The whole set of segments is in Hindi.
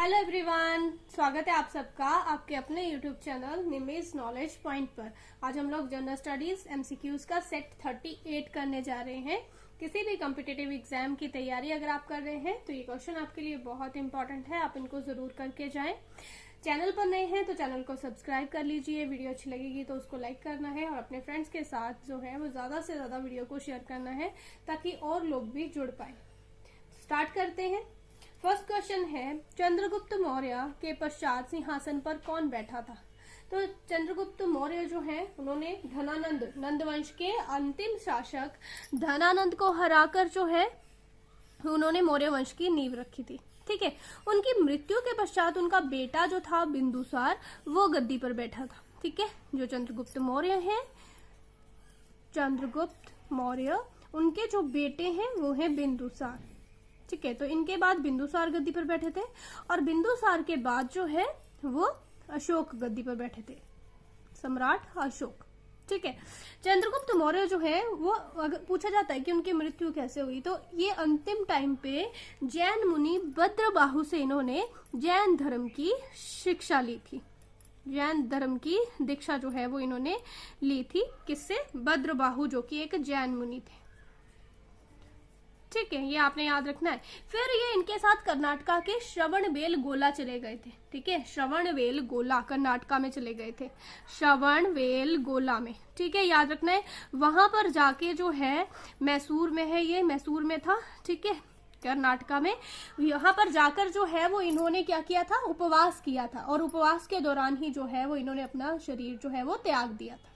हेलो एवरीवन, स्वागत है आप सबका आपके अपने यूट्यूब चैनल निमेज नॉलेज पॉइंट पर। आज हम लोग जनरल स्टडीज एमसीक्यूज का सेट 38 करने जा रहे हैं। किसी भी कॉम्पिटिटिव एग्जाम की तैयारी अगर आप कर रहे हैं तो ये क्वेश्चन आपके लिए बहुत इंपॉर्टेंट है, आप इनको जरूर करके जाएं। चैनल पर नए हैं तो चैनल को सब्सक्राइब कर लीजिए, वीडियो अच्छी लगेगी तो उसको लाइक करना है और अपने फ्रेंड्स के साथ जो है वो ज्यादा से ज्यादा वीडियो को शेयर करना है ताकि और लोग भी जुड़ पाए। स्टार्ट करते हैं। फर्स्ट क्वेश्चन है, चंद्रगुप्त मौर्य के पश्चात सिंहासन पर कौन बैठा था? तो चंद्रगुप्त मौर्य जो है उन्होंने धनानंद नंद वंश के अंतिम शासक धनानंद को हराकर जो है उन्होंने मौर्य वंश की नींव रखी थी। ठीक है, उनकी मृत्यु के पश्चात उनका बेटा जो था बिंदुसार वो गद्दी पर बैठा था। ठीक है, जो चंद्रगुप्त मौर्य है, चंद्रगुप्त मौर्य उनके जो बेटे हैं वो है बिंदुसार। ठीक है, तो इनके बाद बिंदुसार गद्दी पर बैठे थे और बिंदुसार के बाद जो है वो अशोक गद्दी पर बैठे थे, सम्राट अशोक। ठीक है, चंद्रगुप्त मौर्य जो है वो अगर पूछा जाता है कि उनकी मृत्यु कैसे हुई तो ये अंतिम टाइम पे जैन मुनि भद्रबाहु से इन्होंने जैन धर्म की शिक्षा ली थी। जैन धर्म की दीक्षा जो है वो इन्होंने ली थी। किससे? भद्रबाहु, जो कि एक जैन मुनि थे। ठीक है, ये आपने याद रखना है। फिर ये इनके साथ कर्नाटका के श्रवणबेलगोला चले गए थे। ठीक है, श्रवणबेलगोला कर्नाटका में चले गए थे, श्रवणबेलगोला में। ठीक है, याद रखना है। वहां पर जाके जो है मैसूर में है, ये मैसूर में था। ठीक है, कर्नाटका में। यहाँ पर जाकर जो है वो इन्होंने क्या किया था? उपवास किया था और उपवास के दौरान ही जो है वो इन्होंने अपना शरीर जो है वो त्याग दिया था।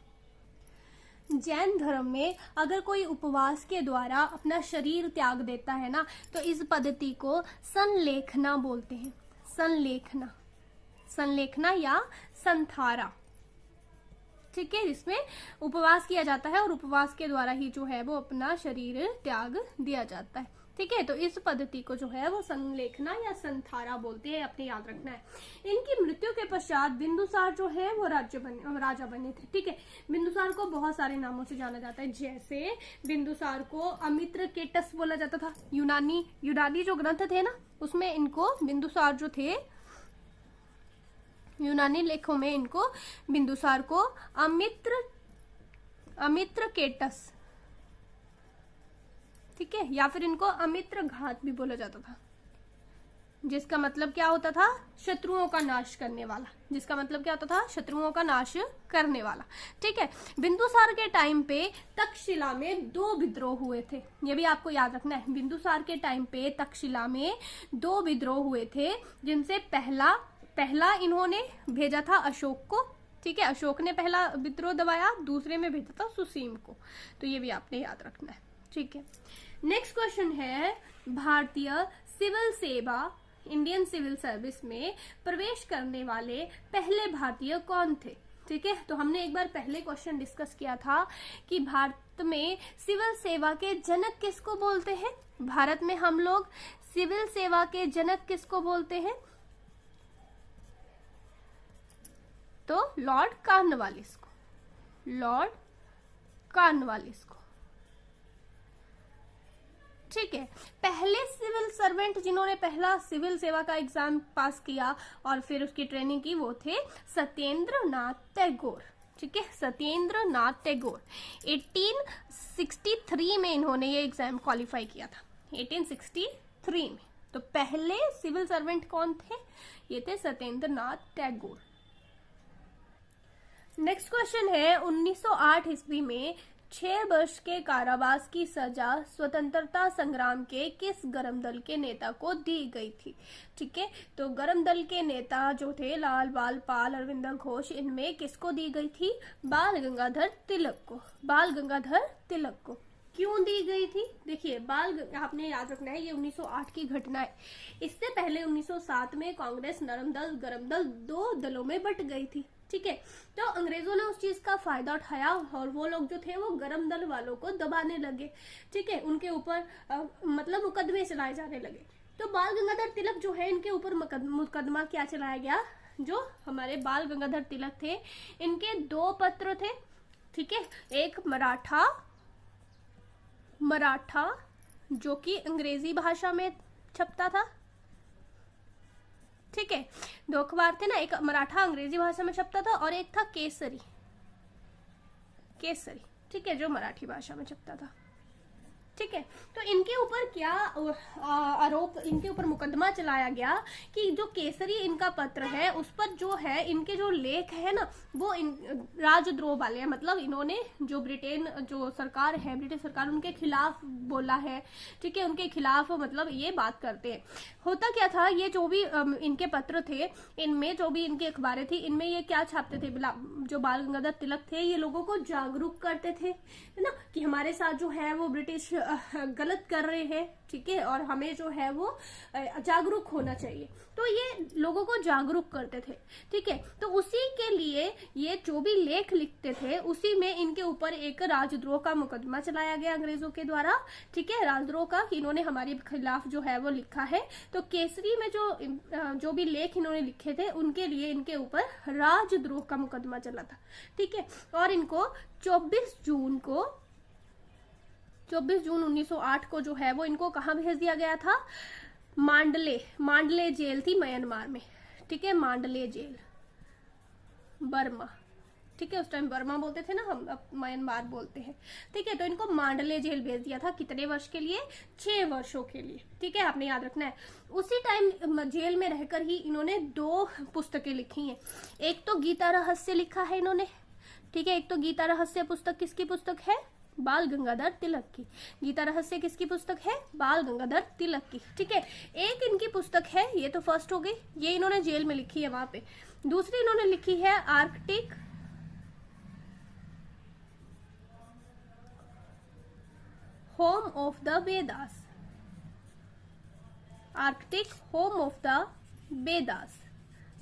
जैन धर्म में अगर कोई उपवास के द्वारा अपना शरीर त्याग देता है ना तो इस पद्धति को संलेखना बोलते हैं। संलेखना, संलेखना या संथारा। ठीक है, जिसमें उपवास किया जाता है और उपवास के द्वारा ही जो है वो अपना शरीर त्याग दिया जाता है। ठीक है, तो इस पद्धति को जो है वो संलेखना या संथारा बोलते हैं, अपने याद रखना है। इनकी मृत्यु के पश्चात बिंदुसार जो है वो राजा बने थे। ठीक है, बिंदुसार को बहुत सारे नामों से जाना जाता है, जैसे बिंदुसार को अमित्रकेटस बोला जाता था। यूनानी जो ग्रंथ थे ना उसमें इनको बिंदुसार जो थे, यूनानी लेखों में इनको बिंदुसार को अमित्रकेटस, ठीक है, या फिर इनको अमित्र घात भी बोला जाता था, जिसका मतलब क्या होता था? शत्रुओं का नाश करने वाला। जिसका मतलब क्या होता था? शत्रुओं का नाश करने वाला। ठीक है, बिंदुसार के टाइम पे तक्षशिला में 2 विद्रोह हुए थे, ये भी आपको याद रखना है। बिंदुसार के टाइम पे तक्षशिला में 2 विद्रोह हुए थे, जिनसे पहला इन्होंने भेजा था अशोक को। ठीक है, अशोक ने पहला विद्रोह दबाया, दूसरे में भेजा था सुसीम को। तो ये भी आपने याद रखना है। ठीक है, नेक्स्ट क्वेश्चन है, भारतीय सिविल सेवा इंडियन सिविल सर्विस में प्रवेश करने वाले पहले भारतीय कौन थे? ठीक है, तो हमने एक बार पहले क्वेश्चन डिस्कस किया था कि भारत में सिविल सेवा के जनक किसको बोलते हैं। भारत में हम लोग सिविल सेवा के जनक किसको बोलते हैं? तो लॉर्ड कॉर्नवालिस को, लॉर्ड कॉर्नवालिस को। ठीक है, पहले सिविल सर्वेंट जिन्होंने पहला सिविल सेवा का एग्जाम पास किया और फिर उसकी ट्रेनिंग की वो थे सत्येंद्र नाथ टैगोर। ठीक है, सत्येंद्र नाथ टैगोर 1863 में इन्होंने ये एग्जाम क्वालिफाई किया था, 1863 में। तो पहले सिविल सर्वेंट कौन थे? ये थे सत्येंद्र नाथ टैगोर। नेक्स्ट क्वेश्चन है, 1908 ईस्वी में 6 वर्ष के कारावास की सजा स्वतंत्रता संग्राम के किस गरम दल के नेता को दी गई थी? ठीक है, तो गरम दल के नेता जो थे लाल बाल पाल अरविंद घोष, इनमें किसको दी गई थी? बाल गंगाधर तिलक को। बाल गंगाधर तिलक को क्यों दी गई थी? देखिए, आपने याद रखना है ये 1908 की घटना है। इससे पहले 1907 में कांग्रेस नरम दल गरम दल 2 दलों में बट गई थी। ठीक है, तो अंग्रेजों ने उस चीज का फायदा उठाया और वो लोग जो थे वो गरम दल वालों को दबाने लगे। ठीक है, उनके ऊपर मतलब मुकदमे चलाए जाने लगे। तो बाल गंगाधर तिलक जो है इनके ऊपर मुकदमा क्या चलाया गया? जो हमारे बाल गंगाधर तिलक थे इनके 2 पत्र थे। ठीक है, एक मराठा जो कि अंग्रेजी भाषा में छपता था। ठीक है, 2 अखबार थे ना, एक मराठा अंग्रेजी भाषा में छपता था और एक था केसरी, केसरी, ठीक है, जो मराठी भाषा में छपता था। ठीक है, तो इनके ऊपर क्या आरोप, इनके ऊपर मुकदमा चलाया गया कि जो केसरी इनका पत्र है उस पर जो है इनके जो लेख है ना वो राजद्रोह वाले हैं, मतलब इन्होंने जो ब्रिटेन जो सरकार है, ब्रिटिश सरकार, उनके खिलाफ बोला है। ठीक है, उनके खिलाफ मतलब ये बात करते हैं। होता क्या था, ये जो भी इनके पत्र थे, इनमें जो भी इनकी अखबारें थी, इनमें ये क्या छापते थे, जो बाल गंगाधर तिलक थे ये लोगों को जागरूक करते थे, है ना, कि हमारे साथ जो है वो ब्रिटिश गलत कर रहे हैं। ठीक है, और हमें जो है वो जागरूक होना चाहिए, तो ये लोगों को जागरूक करते थे। ठीक है, तो उसी के लिए ये जो भी लेख लिखते थे उसी में इनके ऊपर एक राजद्रोह का मुकदमा चलाया गया अंग्रेजों के द्वारा। ठीक है, राजद्रोह का, कि इन्होंने हमारे खिलाफ जो है वो लिखा है। तो केसरी में जो भी लेख इन्होंने लिखे थे उनके लिए इनके ऊपर राजद्रोह का मुकदमा चला था। ठीक है, और इनको 24 जून 1908 को जो है वो इनको कहाँ भेज दिया गया था, मांडले जेल थी म्यांमार में। ठीक है, मांडले जेल, बर्मा। ठीक है, उस टाइम बर्मा बोलते थे ना, हम अब म्यांमार बोलते हैं। ठीक है, तो इनको मांडले जेल भेज दिया था, कितने वर्ष के लिए, 6 वर्षों के लिए। ठीक है, आपने याद रखना है। उसी टाइम जेल में रहकर ही इन्होंने 2 पुस्तकें लिखी हैं। एक तो गीता रहस्य लिखा है इन्होंने। ठीक है, एक तो गीता रहस्य पुस्तक किसकी पुस्तक है, बाल गंगाधर तिलक की। गीता रहस्य किसकी पुस्तक है, बाल गंगाधर तिलक की। ठीक है, एक इनकी पुस्तक है, ये तो फर्स्ट हो गई, ये इन्होंने जेल में लिखी है वहां पे। दूसरी इन्होंने लिखी है Arctic home of the Vedas, Arctic home of the Vedas.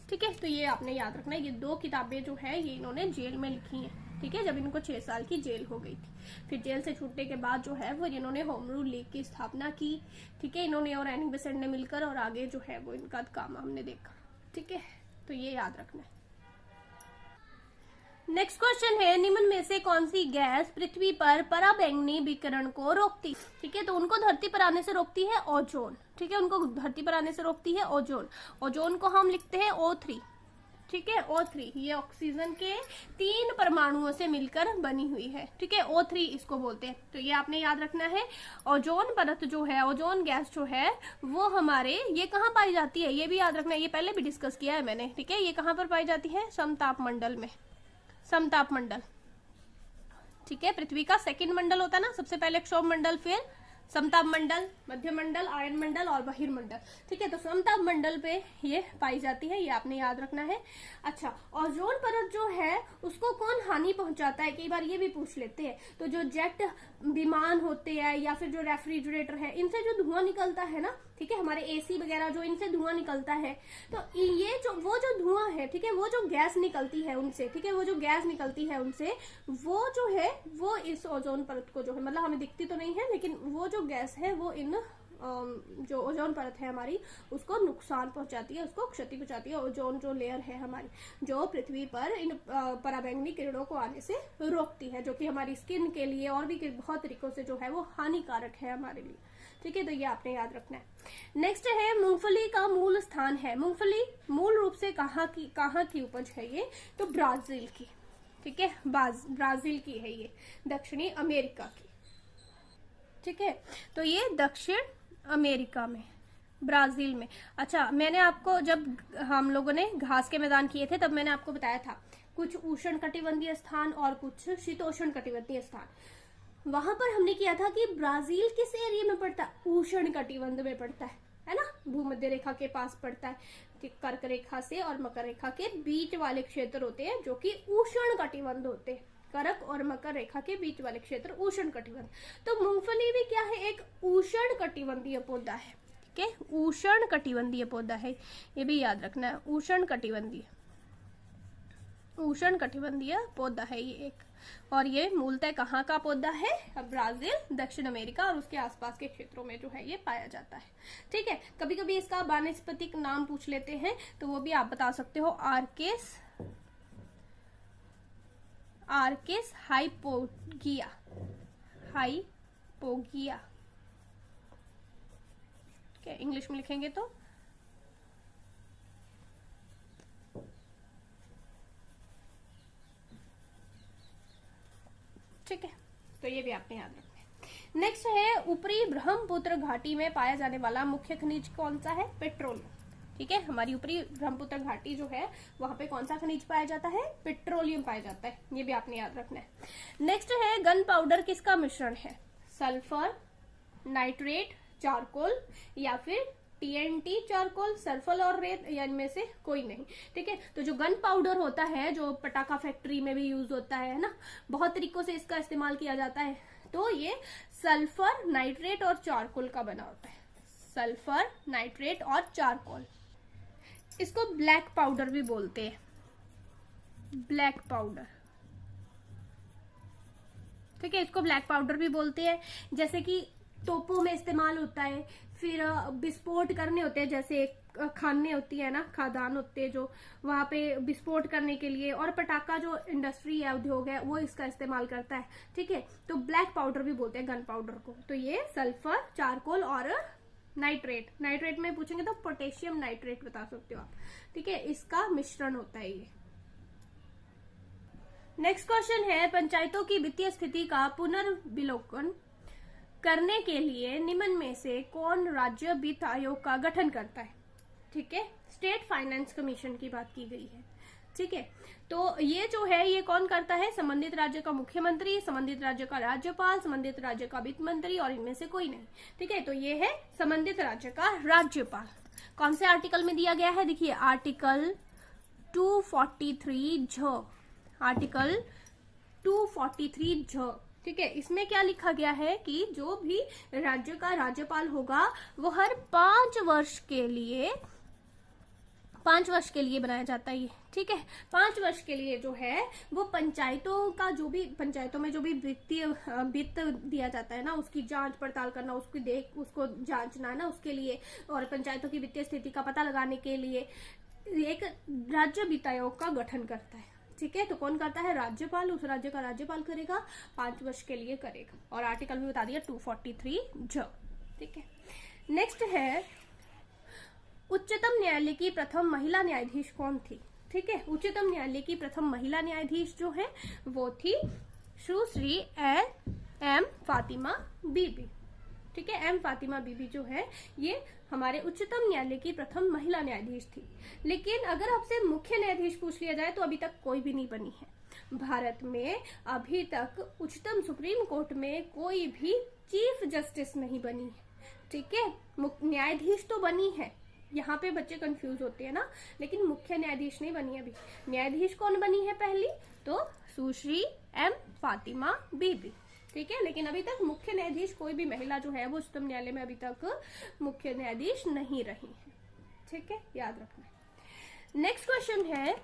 ठीक है, तो ये आपने याद रखना है, ये 2 किताबें जो है ये इन्होंने जेल में लिखी हैं। ठीक है, जब इनको 6 साल की जेल हो गई थी, फिर जेल से छूटने के बाद जो है वो इन्होंने होम रूल लीग की स्थापना की। ठीक है, इन्होंने और एनी बेसेंट ने मिलकर, और आगे जो है वो इनका काम हमने देखा। ठीक है, तो ये याद रखना है। नेक्स्ट क्वेश्चन है, निम्न में से कौन सी गैस पृथ्वी पर पराबैंगनी विकिरण को रोकती। ठीक है, तो उनको धरती पर आने से रोकती है ओजोन। ठीक है, उनको धरती पर आने से रोकती है ओजोन। ओजोन को हम लिखते हैं O3। ठीक है, O3 ये ऑक्सीजन के 3 परमाणुओं से मिलकर बनी हुई है। ठीक है, O3 इसको बोलते हैं, तो ये आपने याद रखना है। ओजोन परत जो है, ओजोन गैस जो है वो हमारे, ये कहाँ पाई जाती है, ये भी याद रखना है, ये पहले भी डिस्कस किया है मैंने। ठीक है, ये कहाँ पर पाई जाती है, समताप मंडल में, समताप मंडल। ठीक है, पृथ्वी का 2nd मंडल होता है ना, सबसे पहले क्षोभ मंडल, फिर समताप मंडल, मध्य मंडल, आयन मंडल और बहिर्मंडल। ठीक है, तो समताप मंडल पे ये पाई जाती है, ये आपने याद रखना है। अच्छा, ओजोन परत जो है उसको कौन हानि पहुंचाता है, कई बार ये भी पूछ लेते हैं। तो जो जेट विमान होते हैं या फिर जो रेफ्रिजरेटर है, इनसे जो धुआं निकलता है ना, ठीक है, हमारे AC वगैरह जो इनसे धुआं निकलता है, तो ये जो वो जो धुआं है, ठीक है, वो जो गैस निकलती है उनसे, ठीक है, वो जो गैस निकलती है उनसे, वो जो है वो इस ओजोन परत को जो है, मतलब हमें दिखती तो नहीं है, लेकिन वो जो गैस है वो इन जो ओजोन परत है हमारी उसको नुकसान पहुंचाती है, उसको क्षति पहुंचाती है। ओजोन जो लेयर है हमारी, जो पृथ्वी पर इन पराबैंगनी किरणों को आने से रोकती है, जो कि हमारी स्किन के लिए और भी बहुत तरीकों से जो है वो हानिकारक है हमारे लिए। ठीक है, तो ये आपने याद रखना है। नेक्स्ट है, मूंगफली का मूल स्थान है। मूंगफली मूल रूप से कहाँ की उपज है ये, तो ब्राजील की। ठीक है, ब्राजील की है ये, दक्षिणी अमेरिका की। ठीक है, तो ये दक्षिण अमेरिका में, ब्राजील में। अच्छा, मैंने आपको जब हम लोगों ने घास के मैदान किए थे तब मैंने आपको बताया था कुछ उष्ण कटिबंधीय स्थान और कुछ शीतोष्ण कटिबंधीय स्थान। वहां पर हमने किया था कि ब्राजील किस एरिया में पड़ता है, उष्ण कटिबंध में पड़ता है ना, भूमध्य रेखा के पास पड़ता है। कर्क रेखा से और मकर रेखा के बीच वाले क्षेत्र होते हैं जो कि उष्ण कटिबंध होते हैं। कर्क और मकर रेखा के बीच वाले क्षेत्र उष्ण कटिबंध। तो मूंगफली भी क्या है, एक उष्ण कटिबंधीय पौधा है। ठीक है, उष्ण कटिबंधीय पौधा है, ये भी याद रखना है, उष्ण कटिबंधीय पौधा है ये एक। और ये मूलतः कहाँ का पौधा है, ब्राजील, दक्षिण अमेरिका और उसके आसपास के क्षेत्रों में जो है ये पाया जाता है। ठीक है, कभी कभी इसका वानस्पतिक नाम पूछ लेते हैं तो वो भी आप बता सकते हो, आर्केस हाइपोगिया। क्या इंग्लिश में लिखेंगे तो ठीक है, तो ये भी आपने याद रखना है। नेक्स्ट है ऊपरी ब्रह्मपुत्र घाटी में पाया जाने वाला मुख्य खनिज कौन सा है? पेट्रोलियम। ठीक है, हमारी ऊपरी ब्रह्मपुत्र घाटी जो है वहां पे कौन सा खनिज पाया जाता है? पेट्रोलियम पाया जाता है, ये भी आपने याद रखना है। नेक्स्ट है गन पाउडर किसका मिश्रण है? सल्फर, नाइट्रेट, चारकोल या फिर टीएनटी, चारकोल, सल्फर और रेत, या इनमें से कोई नहीं। ठीक है, तो जो गन पाउडर होता है जो पटाखा फैक्ट्री में भी यूज होता है ना, बहुत तरीकों से इसका इस्तेमाल किया जाता है, तो ये सल्फर, नाइट्रेट और चारकोल का बना होता है। सल्फर, नाइट्रेट और चारकोल। इसको ब्लैक पाउडर भी बोलते हैं, ब्लैक पाउडर। ठीक है, इसको ब्लैक पाउडर भी बोलते हैं। जैसे कि तोपों में इस्तेमाल होता है, फिर विस्फोट करने होते हैं, जैसे खाने होती है ना, खादान होते हैं जो, वहां पे विस्फोट करने के लिए, और पटाखा जो इंडस्ट्री है, उद्योग है, वो इसका इस्तेमाल करता है। ठीक है, तो ब्लैक पाउडर भी बोलते हैं गन पाउडर को। तो ये सल्फर, चारकोल और नाइट्रेट, नाइट्रेट में पूछेंगे तो पोटेशियम नाइट्रेट बता सकते हो आप। ठीक है, इसका मिश्रण होता है ये। नेक्स्ट क्वेश्चन है पंचायतों की वित्तीय स्थिति का पुनर्विलोकन करने के लिए निम्न में से कौन राज्य वित्त आयोग का गठन करता है? ठीक है, स्टेट फाइनेंस कमीशन की बात की गई है। ठीक है, तो ये जो है ये कौन करता है? संबंधित राज्य का मुख्यमंत्री, संबंधित राज्य का राज्यपाल, संबंधित राज्य का वित्त मंत्री और इनमें से कोई नहीं। ठीक है, तो ये है संबंधित राज्य का राज्यपाल। कौन से आर्टिकल में दिया गया है? देखिए आर्टिकल 243 झ, आर्टिकल 243 झ। ठीक है, इसमें क्या लिखा गया है कि जो भी राज्य का राज्यपाल होगा वो हर 5 वर्ष के लिए बनाया जाता है। ठीक है, 5 वर्ष के लिए जो है वो पंचायतों का जो भी, पंचायतों में जो भी वित्त दिया जाता है ना, उसकी जांच पड़ताल करना, उसको जांचना ना, उसके लिए, और पंचायतों की वित्तीय स्थिति का पता लगाने के लिए एक राज्य वित्त आयोग का गठन करता है। ठीक है, तो कौन करता है? राज्यपाल। उस राज्य का राज्यपाल करेगा, 5 वर्ष के लिए करेगा, और आर्टिकल भी बता दिया 243 ज। ठीक है, नेक्स्ट है उच्चतम न्यायालय की प्रथम महिला न्यायाधीश कौन थी? ठीक है, उच्चतम न्यायालय की प्रथम महिला न्यायाधीश जो है वो थी सुश्री एम फातिमा बीबी। ठीक है, एम फातिमा बीबी जो है ये हमारे उच्चतम न्यायालय की प्रथम महिला न्यायाधीश थी। लेकिन अगर आपसे मुख्य न्यायाधीश पूछ लिया जाए तो अभी तक कोई भी नहीं बनी है। भारत में अभी तक उच्चतम सुप्रीम कोर्ट में कोई भी चीफ जस्टिस नहीं बनी है। ठीक है, न्यायाधीश तो बनी है, यहाँ पे बच्चे कंफ्यूज होते हैं ना, लेकिन मुख्य न्यायाधीश नहीं बनी अभी। न्यायाधीश कौन बनी है पहली? तो सुश्री एम फातिमा बीबी। ठीक है, लेकिन अभी तक मुख्य न्यायाधीश कोई भी महिला जो है वो उच्चतम न्यायालय में अभी तक मुख्य न्यायाधीश नहीं रही है। ठीक है, याद रखना। नेक्स्ट क्वेश्चन है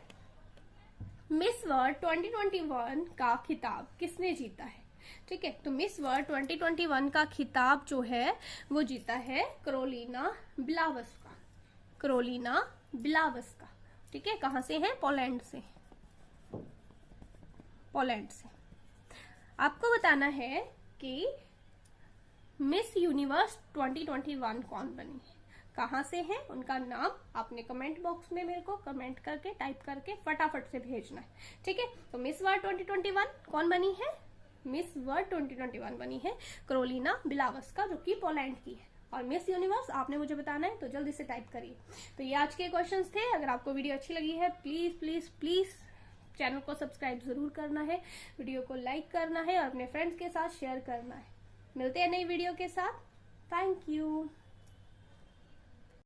मिस वर्ल्ड 2021 का खिताब किसने जीता है? ठीक है, तो मिस वर्ल्ड 2021 का खिताब जो है वो जीता है करोलिना ब्लावस्का। करोलिना ब्लावस्का। ठीक है, कहां से है? पोलैंड से, पोलैंड से। आपको बताना है कि मिस यूनिवर्स 2021 कौन बनी है, कहां से है, उनका नाम आपने कमेंट बॉक्स में मेरे को कमेंट करके टाइप करके फटाफट से भेजना है। ठीक है, तो मिस वर्ल्ड 2021 कौन बनी है? मिस वर्ल्ड 2021 बनी है करोलिना ब्लावस्का, जो कि पोलैंड की है। और मिस यूनिवर्स आपने मुझे बताना है, तो जल्दी से टाइप करिए। तो ये आज के क्वेश्चंस थे। अगर आपको वीडियो अच्छी लगी है प्लीज प्लीज प्लीज चैनल को सब्सक्राइब जरूर करना है, वीडियो को लाइक करना है और अपने फ्रेंड्स के साथ शेयर करना है। मिलते हैं नई वीडियो के साथ। Thank you.